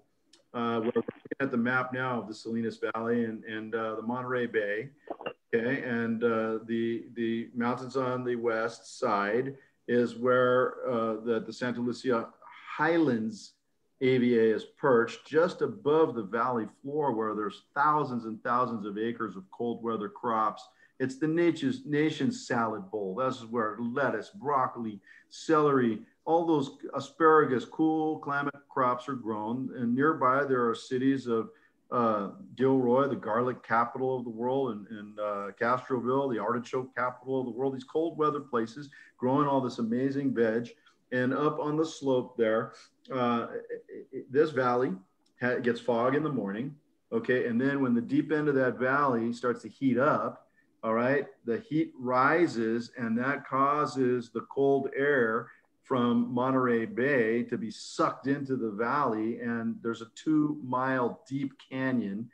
Speaker 3: We're looking at the map now of the Salinas Valley and the Monterey Bay. Okay, and the mountains on the west side is where the Santa Lucia Highlands AVA is perched, just above the valley floor, where there's thousands and thousands of acres of cold weather crops. It's the nation's salad bowl. This is where lettuce, broccoli, celery, all those asparagus, cool climate crops are grown. And nearby there are cities of Gilroy, the garlic capital of the world, and Castroville, the artichoke capital of the world. These cold weather places growing all this amazing veg. And up on the slope there, this valley gets fog in the morning, okay? And then when the deep end of that valley starts to heat up, all right, the heat rises, and that causes the cold air from Monterey Bay to be sucked into the valley. And there's a 2-mile deep canyon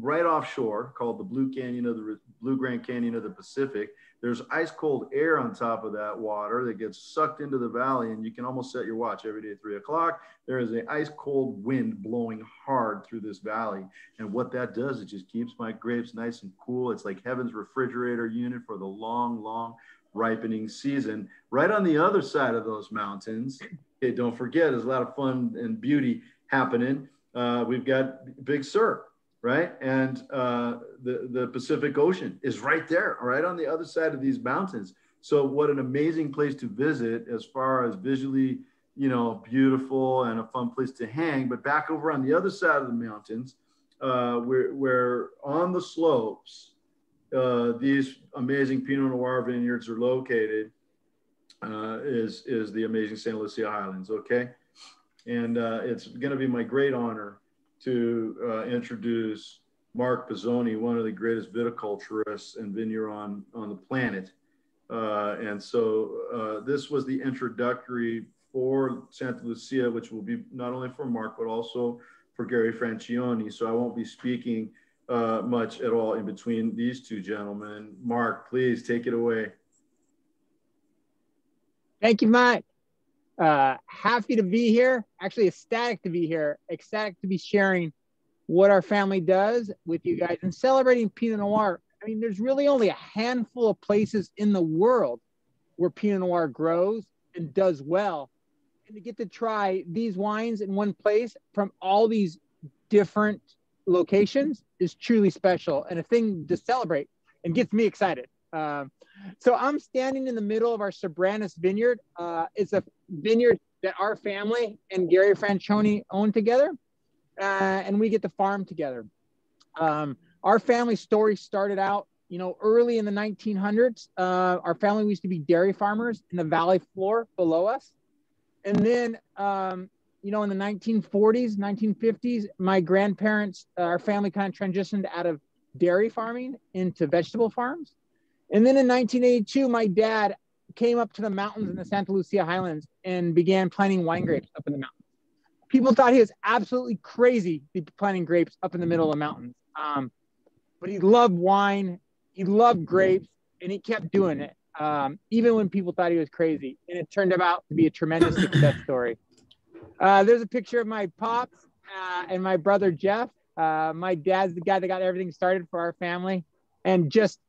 Speaker 3: right offshore called the Blue Grand Canyon of the Pacific. There's ice cold air on top of that water that gets sucked into the valley, and you can almost set your watch every day at 3 o'clock. There is an ice cold wind blowing hard through this valley. And what that does, it just keeps my grapes nice and cool. It's like heaven's refrigerator unit for the long, long ripening season. Right on the other side of those mountains, okay, don't forget, there's a lot of fun and beauty happening. We've got Big Sur, right? And the Pacific Ocean is right there, right on the other side of these mountains. So what an amazing place to visit as far as visually, you know, beautiful and a fun place to hang. But back over on the other side of the mountains, where on the slopes, these amazing Pinot Noir vineyards are located, is the amazing Santa Lucia Highlands, okay? And it's gonna be my great honor to introduce Mark Pisoni, one of the greatest viticulturists and vineyard on the planet. And so this was the introductory for Santa Lucia, which will be not only for Mark, but also for Gary Franscioni. So I won't be speaking much at all in between these two gentlemen. Mark, please take it away.
Speaker 7: Thank you, Mike. Happy to be here. Actually ecstatic to be here. Ecstatic to be sharing what our family does with you guys and celebrating Pinot Noir. I mean, there's really only a handful of places in the world where Pinot Noir grows and does well. And to get to try these wines in one place from all these different locations is truly special and a thing to celebrate and gets me excited. So I'm standing in the middle of our Sobranis vineyard. It's a vineyard that our family and Gary Franscioni own together, and we get to farm together. Our family story started out, you know, early in the 1900s. Our family used to be dairy farmers in the valley floor below us. And then, you know, in the 1940s, 1950s, my grandparents, our family kind of transitioned out of dairy farming into vegetable farms. And then in 1982, my dad came up to the mountains in the Santa Lucia Highlands and began planting wine grapes up in the mountains. People thought he was absolutely crazy to be planting grapes up in the middle of the mountains. But he loved wine, he loved grapes, and he kept doing it, even when people thought he was crazy. And it turned out to be a tremendous success story. There's a picture of my pops and my brother, Jeff. My dad's the guy that got everything started for our family and just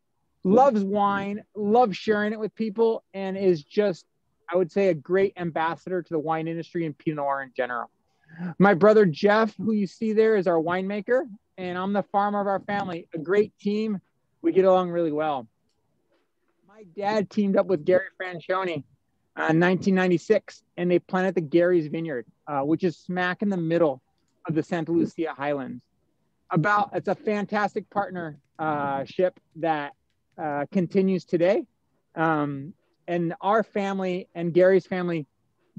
Speaker 7: loves wine, loves sharing it with people, and is just, I would say, a great ambassador to the wine industry and Pinot Noir in general. My brother, Jeff, who you see there, is our winemaker, and I'm the farmer of our family. A great team. We get along really well. My dad teamed up with Gary Franscioni in 1996, and they planted the Gary's Vineyard, which is smack in the middle of the Santa Lucia Highlands. It's a fantastic partnership that continues today. And our family and Gary's family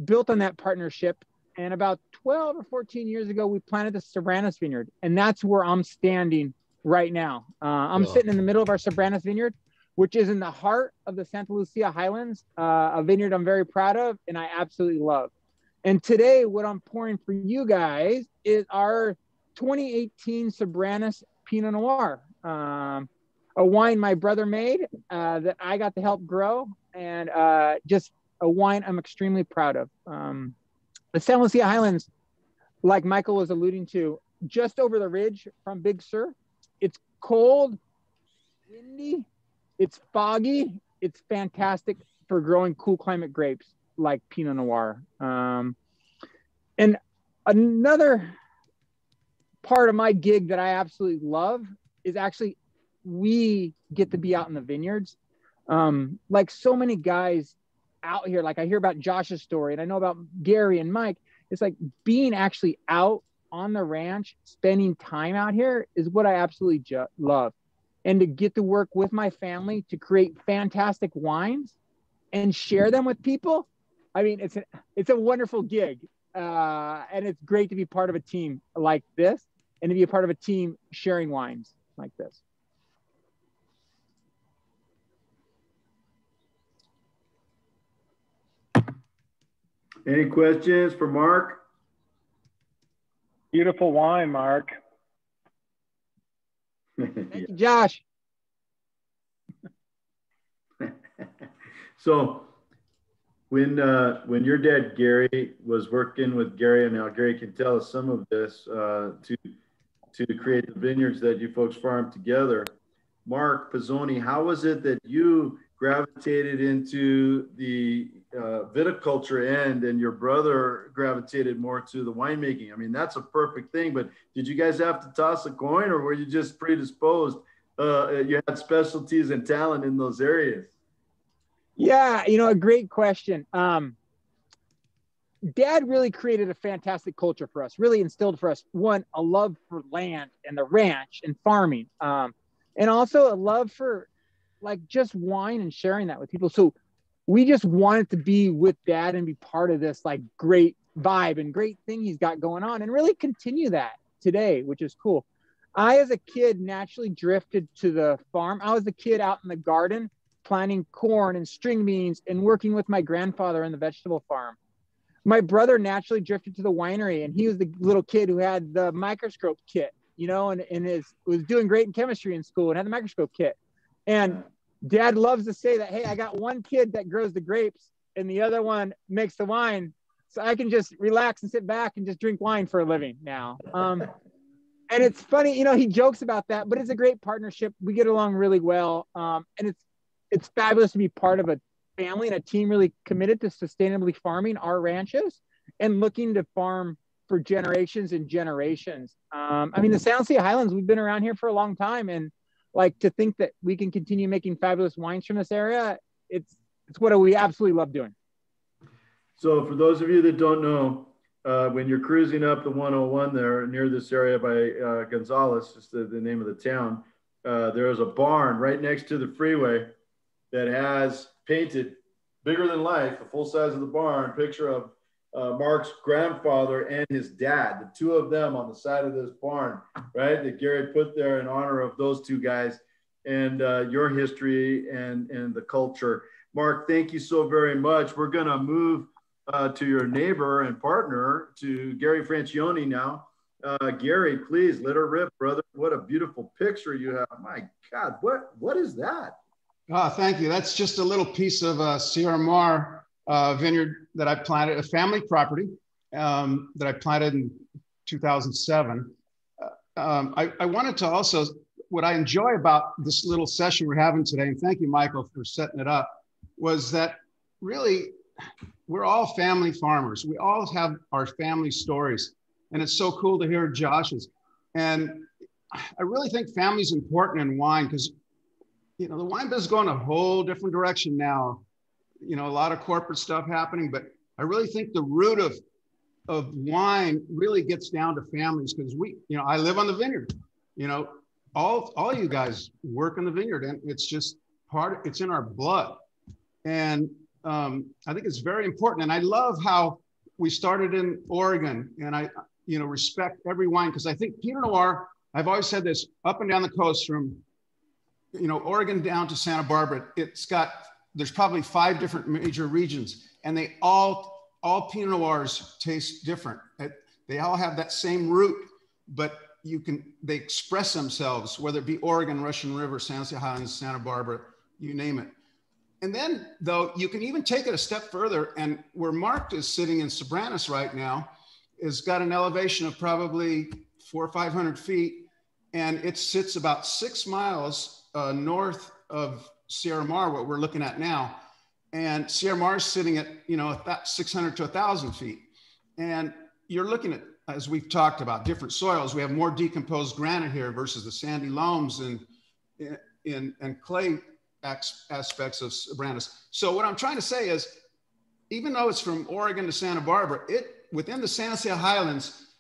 Speaker 7: built on that partnership. And about 12 or 14 years ago, we planted the Sobranos Vineyard. And that's where I'm standing right now. I'm sitting in the middle of our Sobranos Vineyard, which is in the heart of the Santa Lucia Highlands, a vineyard I'm very proud of and I absolutely love. And today, what I'm pouring for you guys is our 2018 Sobranos Pinot Noir, a wine my brother made that I got to help grow, and just a wine I'm extremely proud of. The Santa Lucia Highlands, like Michael was alluding to, just over the ridge from Big Sur. It's cold, windy, it's foggy. It's fantastic for growing cool climate grapes like Pinot Noir. And another part of my gig that I absolutely love is actually we get to be out in the vineyards. Like so many guys out here, like I hear about Josh's story and I know about Gary and Mike. It's like being actually out on the ranch, spending time out here is what I absolutely love. And to get to work with my family to create fantastic wines and share them with people. I mean, it's a wonderful gig. And it's great to be part of a team like this and to be a part of a team sharing wines like this.
Speaker 3: Any questions for Mark?
Speaker 4: Beautiful wine, Mark.
Speaker 7: Thank you, Josh.
Speaker 3: So when your dad Gary was working with Gary, and now Gary can tell us some of this to create the vineyards that you folks farm together. Mark Pisoni, how was it that you gravitated into the viticulture end and your brother gravitated more to the winemaking? I mean, that's a perfect thing, but did you guys have to toss a coin, or were you just predisposed? You had specialties and talent in those areas.
Speaker 7: Yeah, a great question. Dad really created a fantastic culture for us, really instilled for us, one, a love for land and the ranch and farming, and also a love for like just wine and sharing that with people. So we just wanted to be with Dad and be part of this like great vibe and great thing he's got going on and really continue that today, which is cool. I, as a kid, naturally drifted to the farm. I was the kid out in the garden planting corn and string beans and working with my grandfather on the vegetable farm. My brother naturally drifted to the winery, and he was the little kid who had the microscope kit, and was doing great in chemistry in school and had the microscope kit. And Dad loves to say that, hey, I got one kid that grows the grapes and the other one makes the wine. So I can just relax and sit back and just drink wine for a living now. And it's funny, he jokes about that, but it's a great partnership. We get along really well. And it's fabulous to be part of a family and a team really committed to sustainably farming our ranches and looking to farm for generations and generations. I mean, the Santa Lucia Highlands, we've been around here for a long time, and like to think that we can continue making fabulous wines from this area, it's what we absolutely love doing.
Speaker 3: So for those of you that don't know, when you're cruising up the 101 there near this area by Gonzales, just the name of the town, there is a barn right next to the freeway that has painted bigger than life, the full size of the barn, picture of Mark's grandfather and his dad, the two of them on the side of this barn, right? That Gary put there in honor of those two guys and your history and the culture. Mark, thank you so very much. We're going to move to your neighbor and partner, to Gary Franscioni now. Gary, please let her rip, brother. What a beautiful picture you have. My God, what is that?
Speaker 6: Oh, thank you. That's just a little piece of CRMR vineyard that I planted, a family property that I planted in 2007. I wanted to also, what I enjoy about this little session we're having today, and thank you, Michael, for setting it up, was that really we're all family farmers. We all have our family stories. And it's so cool to hear Josh's. And I really think family is important in wine because, you know, the wine business is going a whole different direction now. You know, a lot of corporate stuff happening, but I really think the root of wine really gets down to families because you know, I live on the vineyard, you know, all you guys work in the vineyard and it's just it's in our blood. And I think it's very important. And I love how we started in Oregon and I, you know, respect every wine because I think Pinot Noir, I've always said this, up and down the coast from, you know, Oregon down to Santa Barbara, there's probably 5 different major regions and they all Pinot Noirs taste different. They all have that same root, but they express themselves, whether it be Oregon, Russian River, San Jose Highlands, Santa Barbara, you name it. And then though, you can even take it a step further and where Mark is sitting in Sobranis right now, has got an elevation of probably 400 or 500 feet. And it sits about 6 miles north of Sierra Mar, what we're looking at now. And Sierra Mar is sitting at, you know, 600 to 1,000 feet. And you're looking at, as we've talked about, different soils. We have more decomposed granite here versus the sandy loams and clay aspects of Sobranis. So what I'm trying to say is, even though it's from Oregon to Santa Barbara, within the San Jose Highlands,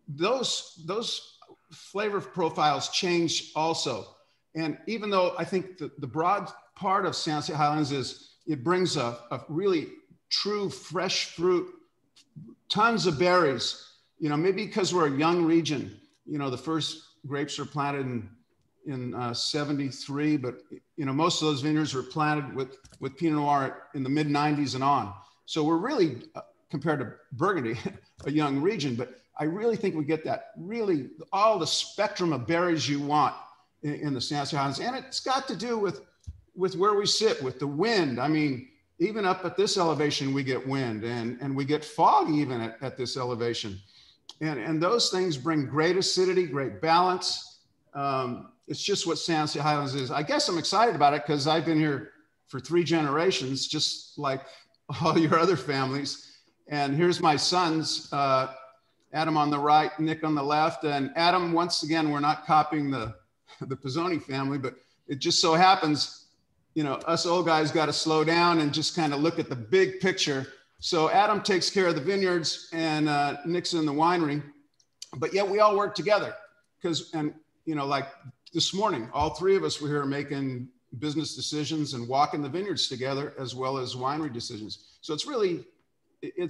Speaker 6: those flavor profiles change also. And even though I think the broad part of San Jose Highlands is it brings a really true fresh fruit, tons of berries, you know, maybe because we're a young region, you know, the first grapes were planted in 73, but you know, most of those vineyards were planted with Pinot Noir in the mid 90s and on. So we're really, compared to Burgundy, a young region, but I really think we get that really all the spectrum of berries you want in the San Jose Highlands. And it's got to do with where we sit, with the wind. I mean, even up at this elevation, we get wind and we get fog even at this elevation. And those things bring great acidity, great balance. It's just what San Jose Highlands is. I guess I'm excited about it because I've been here for 3 generations, just like all your other families. And here's my sons, Adam on the right, Nick on the left. And Adam, once again, we're not copying the Pisoni family, but it just so happens, you know, us old guys got to slow down and just kind of look at the big picture. So Adam takes care of the vineyards and Nick's in the winery, but yet we all work together and you know, like this morning, all 3 of us were here making business decisions and walking the vineyards together as well as winery decisions. So it's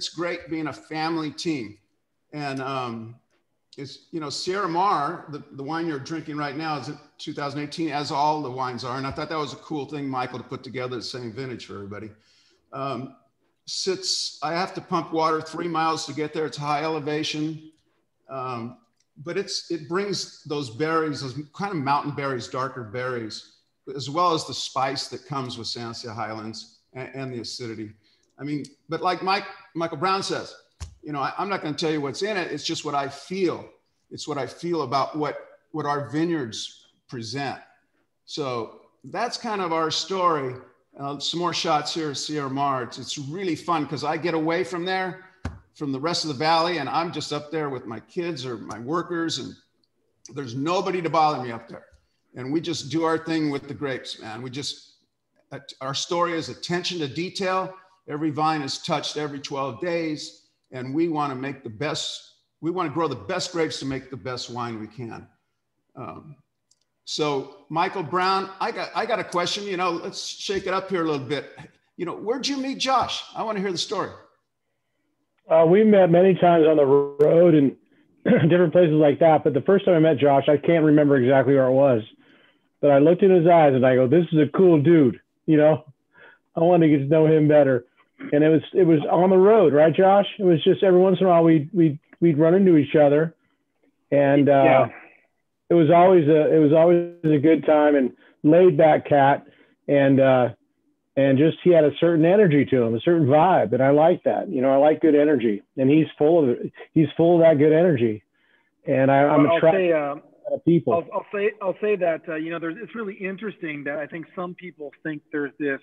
Speaker 6: great being a family team. And it's, you know, Sierra Mar, the wine you're drinking right now is in 2018, as all the wines are. And I thought that was a cool thing, Michael, to put together the same vintage for everybody. I have to pump water 3 miles to get there. It's high elevation. But it brings those berries, those kind of mountain berries, darker berries, as well as the spice that comes with San Jose Highlands and the acidity. I mean, but like Michael Browne says, you know, I'm not going to tell you what's in it. It's just what I feel. It's what I feel about what our vineyards present. So that's kind of our story. Some more shots here at Sierra Mar. It's really fun because I get away from there, from the rest of the valley, and I'm just up there with my kids or my workers, and there's nobody to bother me up there. And we just do our thing with the grapes, man. Our story is attention to detail. Every vine is touched every 12 days. And we want to make we want to grow the best grapes to make the best wine we can. So Michael Browne, I got a question, you know, let's shake it up here a little bit. You know, where'd you meet Josh? I want to hear the story.
Speaker 5: We met many times on the road and different places like that. But the first time I met Josh, I can't remember exactly where it was, but I looked in his eyes and I go, "This is a cool dude." You know, I wanted to get to know him better. And it was on the road, right, Josh? It was just every once in a while we'd run into each other, and it was always a good time and laid back cat, and just he had a certain energy to him, a certain vibe, and I like that. You know, I like good energy, and he's full of it. He's full of that good energy, and I'm attracted to people.
Speaker 4: I'll say that you know, it's really interesting that I think some people think there's this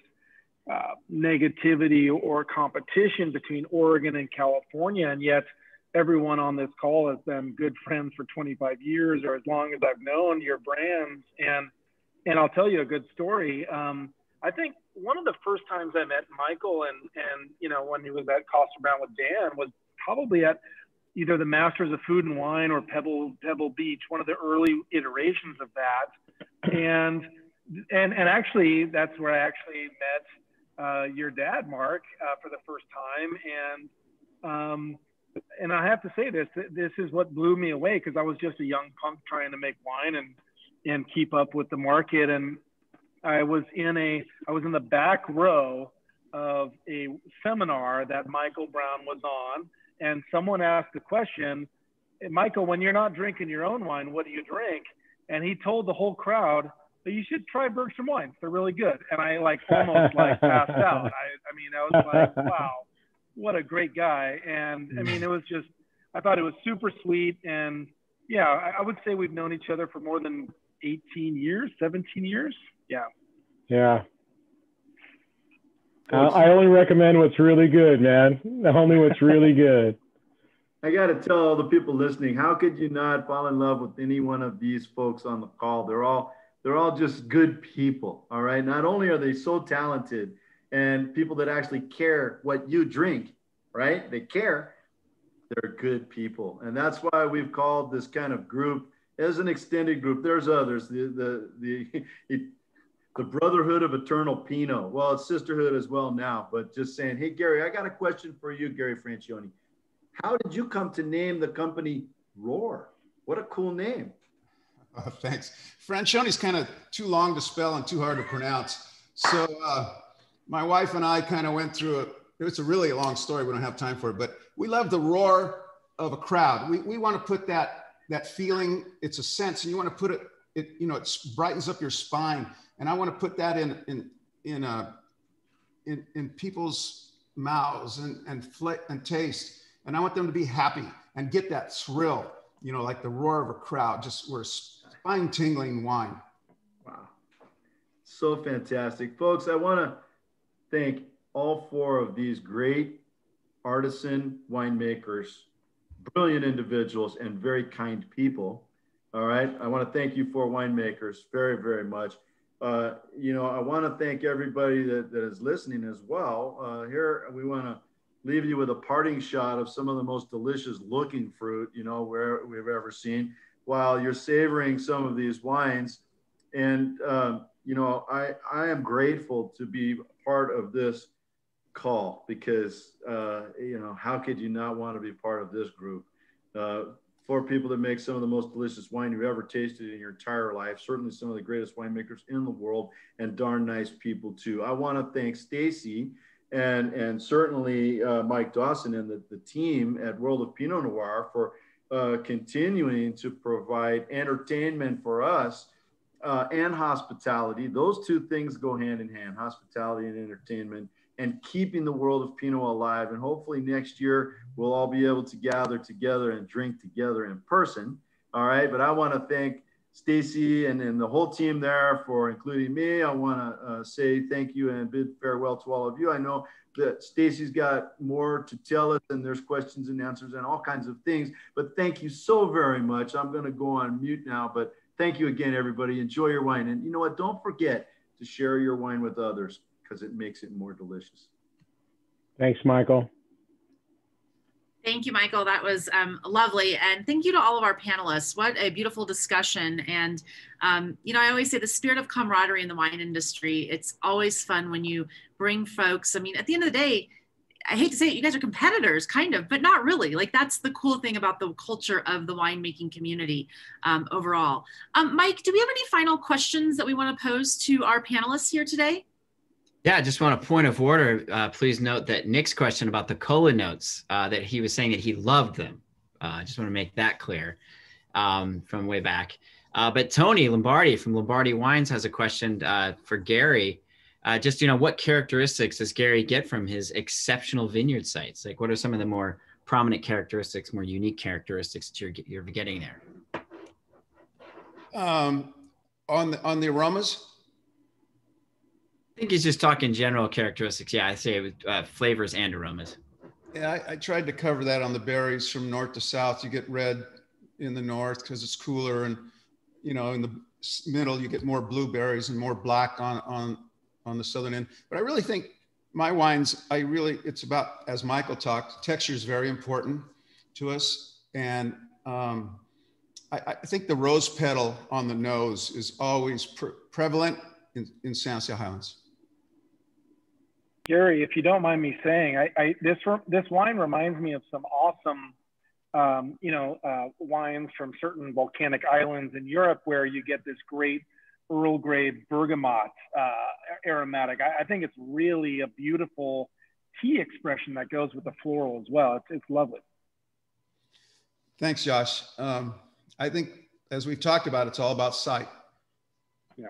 Speaker 4: negativity or competition between Oregon and California, and yet everyone on this call has been good friends for 25 years or as long as I've known your brands. And I'll tell you a good story. I think one of the first times I met Michael and you know, when he was at Costa Browne with Dan, was probably at either the Masters of Food and Wine or Pebble Beach, one of the early iterations of that. And actually that's where I actually met your dad, Mark, for the first time. And I have to say this is what blew me away, because I was just a young punk trying to make wine and keep up with the market. And I was in the back row of a seminar that Michael Browne was on, and someone asked the question, "Michael, when you're not drinking your own wine, what do you drink?" And he told the whole crowd, "But you should try Bergstrom wines. They're really good." And I almost passed out. I mean, I was like, wow, what a great guy. And I mean, I thought it was super sweet. And yeah, I would say we've known each other for more than 18 years, 17 years. Yeah.
Speaker 5: Yeah. I only recommend what's really good, man. Only what's really good.
Speaker 3: I got to tell all the people listening, how could you not fall in love with any one of these folks on the call? They're all just good people, all right? Not only are they so talented and people that actually care what you drink, right? They care. They're good people. And that's why we've called this kind of group as an extended group. There's others, the Brotherhood of Eternal Pinot. Well, it's sisterhood as well now, but just saying, hey, Gary, I got a question for you, Gary Franscioni. How did you come to name the company Roar? What a cool name.
Speaker 6: Oh, thanks. Franscioni's kind of too long to spell and too hard to pronounce. So my wife and I kind of went through it. It's a really long story. We don't have time for it, but we love the roar of a crowd. We want to put that feeling, it's a sense, and you want to put it, you know, it brightens up your spine. And I want to put that in people's mouths and taste. And I want them to be happy and get that thrill, you know, like the roar of a crowd. Just we're spine-tingling wine.
Speaker 3: Wow, so fantastic, folks. I want to thank all four of these great artisan winemakers, brilliant individuals, and very kind people. All right, I want to thank you four winemakers very, very much. You know, I want to thank everybody that is listening as well. Here, we want to leave you with a parting shot of some of the most delicious looking fruit, you know, where we've ever seen, while you're savoring some of these wines. And, you know, I am grateful to be part of this call because, you know, how could you not want to be part of this group? For people that make some of the most delicious wine you've ever tasted in your entire life, certainly some of the greatest winemakers in the world, and darn nice people too. I want to thank Stacy and certainly Mike Dawson and the team at World of Pinot Noir for continuing to provide entertainment for us and hospitality. Those two things go hand in hand, hospitality and entertainment, and keeping the world of Pinot alive. And hopefully next year, we'll all be able to gather together and drink together in person. All right. But I want to thank Stacy and the whole team there for including me. I want to say thank you and bid farewell to all of you. I know that Stacy's got more to tell us, and there's questions and answers and all kinds of things. But thank you so very much. I'm going to go on mute now, but thank you again, everybody. Enjoy your wine. And you know what? Don't forget to share your wine with others, because it makes it more delicious.
Speaker 5: Thanks, Michael.
Speaker 1: Thank you, Michael. That was lovely. And thank you to all of our panelists. What a beautiful discussion. And, you know, I always say the spirit of camaraderie in the wine industry, it's always fun when you bring folks. I mean, at the end of the day, I hate to say it, you guys are competitors, kind of, but not really. Like, that's the cool thing about the culture of the winemaking community overall. Mike, do we have any final questions that we want to pose to our panelists here today?
Speaker 2: Yeah, just want a point of order. Please note that Nick's question about the cola notes, that he was saying that he loved them. I just want to make that clear from way back. But Tony Lombardi from Lombardi Wines has a question for Gary. Just, what characteristics does Gary get from his exceptional vineyard sites? Like, what are some of the more prominent characteristics, more unique characteristics that you're getting there?
Speaker 6: On the aromas?
Speaker 2: I think he's just talking general characteristics. Yeah, I say with flavors and aromas.
Speaker 6: Yeah, I tried to cover that on the berries from north to south. You get red in the north because it's cooler, and in the middle you get more blueberries and more black on the southern end. But I really think my wines, it's about, as Michael talked, texture is very important to us. And I think the rose petal on the nose is always prevalent in San Jose Highlands.
Speaker 4: Gary, if you don't mind me saying, this wine reminds me of some awesome, wines from certain volcanic islands in Europe where you get this great Earl Grey bergamot aromatic. I think it's really a beautiful tea expression that goes with the floral as well. It's lovely.
Speaker 6: Thanks, Josh. I think, as we've talked about, it's all about sight.
Speaker 4: Yeah.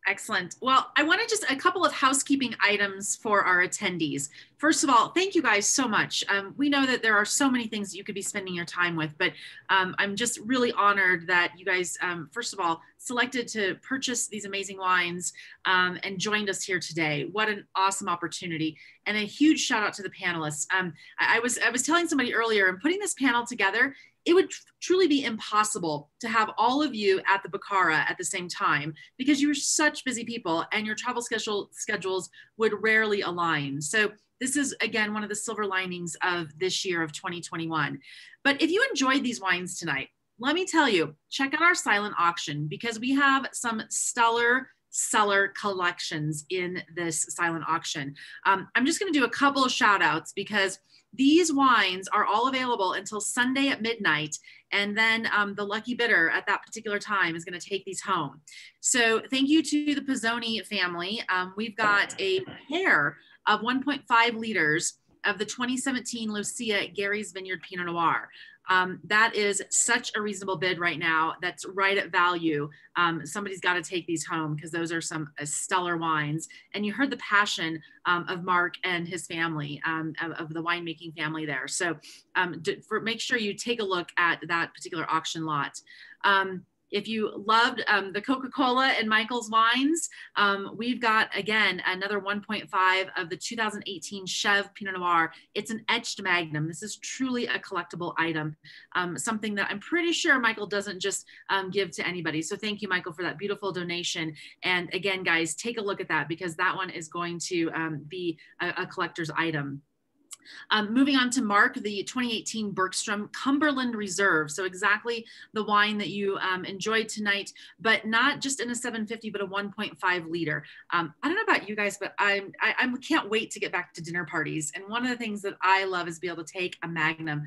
Speaker 1: Excellent. Well, I wanted just a couple of housekeeping items for our attendees. First of all, thank you guys so much. We know that there are so many things that you could be spending your time with, but I'm just really honored that you guys, first of all, selected to purchase these amazing wines and joined us here today. What an awesome opportunity. And a huge shout out to the panelists. I was telling somebody earlier, in putting this panel together, it would truly be impossible to have all of you at the Baccara at the same time because you're such busy people and your travel schedules would rarely align. So this is, again, one of the silver linings of this year of 2021. But if you enjoyed these wines tonight, let me tell you, check out our silent auction because we have some stellar cellar collections in this silent auction. I'm just going to do a couple of shout outs because these wines are all available until Sunday at midnight. And then the lucky bidder at that particular time is going to take these home. So thank you to the Pisoni family. We've got a pair of 1.5 liters of the 2017 Lucia Gary's Vineyard Pinot Noir. That is such a reasonable bid right now. That's right at value. Somebody's got to take these home because those are some stellar wines. And you heard the passion of Mark and his family, of the winemaking family there. So make sure you take a look at that particular auction lot. If you loved the Coca-Cola and Michael's wines, we've got, again, another 1.5 of the 2018 CHEV Pinot Noir. It's an etched magnum. This is truly a collectible item, something that I'm pretty sure Michael doesn't just give to anybody. So thank you, Michael, for that beautiful donation. And again, guys, take a look at that because that one is going to be a collector's item. Moving on to Mark, the 2018 Bergström Cumberland Reserve. So exactly the wine that you enjoyed tonight, but not just in a 750, but a 1.5 liter. I don't know about you guys, but I can't wait to get back to dinner parties. And one of the things that I love is be able to take a Magnum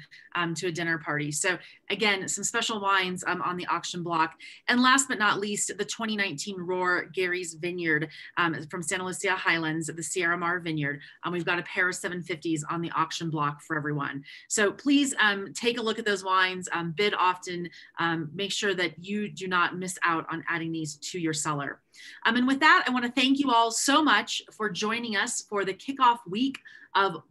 Speaker 1: to a dinner party. So again, some special wines on the auction block. And last but not least, the 2019 Roar Gary's Vineyard from Santa Lucia Highlands, the Sierra Mar Vineyard. We've got a pair of 750s on the auction block for everyone. So please take a look at those wines, bid often, make sure that you do not miss out on adding these to your cellar. And with that, I want to thank you all so much for joining us for the kickoff week of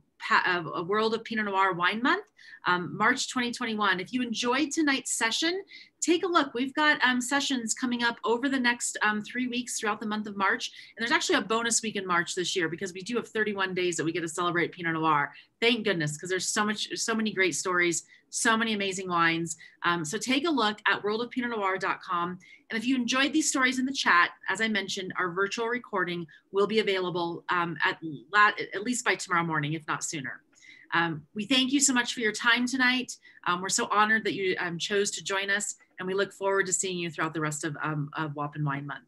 Speaker 1: a World of Pinot Noir Wine Month, March 2021. If you enjoyed tonight's session, take a look. We've got sessions coming up over the next 3 weeks throughout the month of March. And there's actually a bonus week in March this year because we do have 31 days that we get to celebrate Pinot Noir. Thank goodness, because there's so many great stories, so many amazing wines. So take a look at worldofpinotnoir.com. And if you enjoyed these stories in the chat, as I mentioned, our virtual recording will be available at least by tomorrow morning, if not sooner. We thank you so much for your time tonight. We're so honored that you chose to join us, and we look forward to seeing you throughout the rest of WOPN Wine Month.